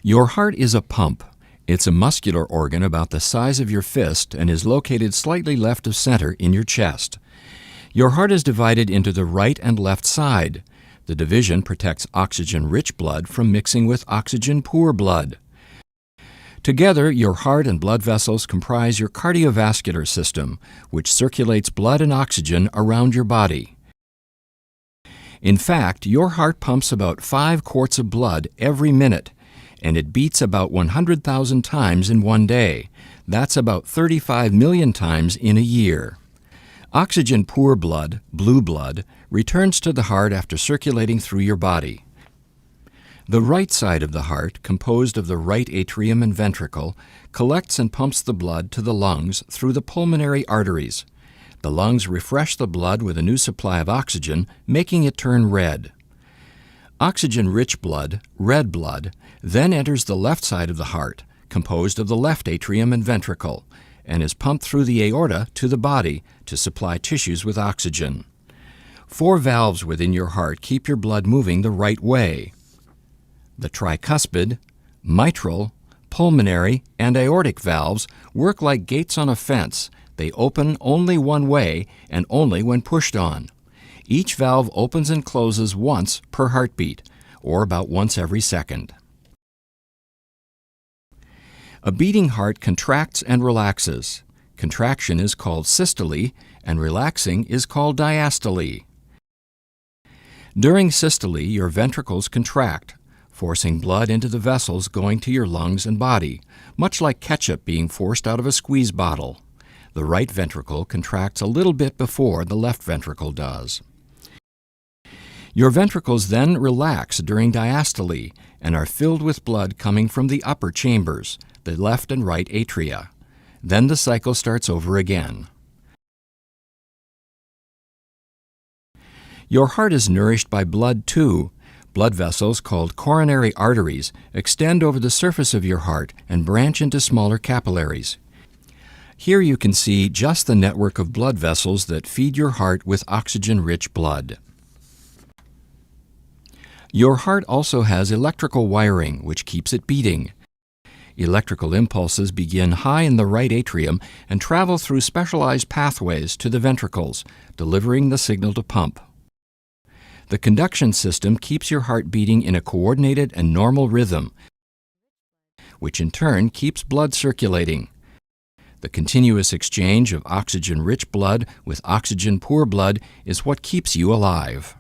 Your heart is a pump. It's a muscular organ about the size of your fist and is located slightly left of center in your chest. Your heart is divided into the right and left side. The division protects oxygen-rich blood from mixing with oxygen-poor blood. Together, your heart and blood vessels comprise your cardiovascular system, which circulates blood and oxygen around your body. In fact, your heart pumps about 5 quarts of blood every minute, and it beats about 100,000 times in one day. That's about 35 million times in a year. Oxygen-poor blood, blue blood, returns to the heart after circulating through your body. The right side of the heart, composed of the right atrium and ventricle, collects and pumps the blood to the lungs through the pulmonary arteries. The lungs refresh the blood with a new supply of oxygen, making it turn red. Oxygen-rich blood, red blood, then enters the left side of the heart, composed of the left atrium and ventricle, and is pumped through the aorta to the body to supply tissues with oxygen. 4 valves within your heart keep your blood moving the right way. The tricuspid, mitral, pulmonary, and aortic valves work like gates on a fence. They open only one way and only when pushed on. Each valve opens and closes once per heartbeat, or about once every second. A beating heart contracts and relaxes. Contraction is called systole, and relaxing is called diastole. During systole, your ventricles contract, forcing blood into the vessels going to your lungs and body, much like ketchup being forced out of a squeeze bottle. The right ventricle contracts a little bit before the left ventricle does. Your ventricles then relax during diastole and are filled with blood coming from the upper chambers, the left and right atria. Then the cycle starts over again. Your heart is nourished by blood too. Blood vessels called coronary arteries extend over the surface of your heart and branch into smaller capillaries. Here you can see just the network of blood vessels that feed your heart with oxygen-rich blood. Your heart also has electrical wiring, which keeps it beating. Electrical impulses begin high in the right atrium and travel through specialized pathways to the ventricles, delivering the signal to pump. The conduction system keeps your heart beating in a coordinated and normal rhythm, which in turn keeps blood circulating. The continuous exchange of oxygen-rich blood with oxygen-poor blood is what keeps you alive.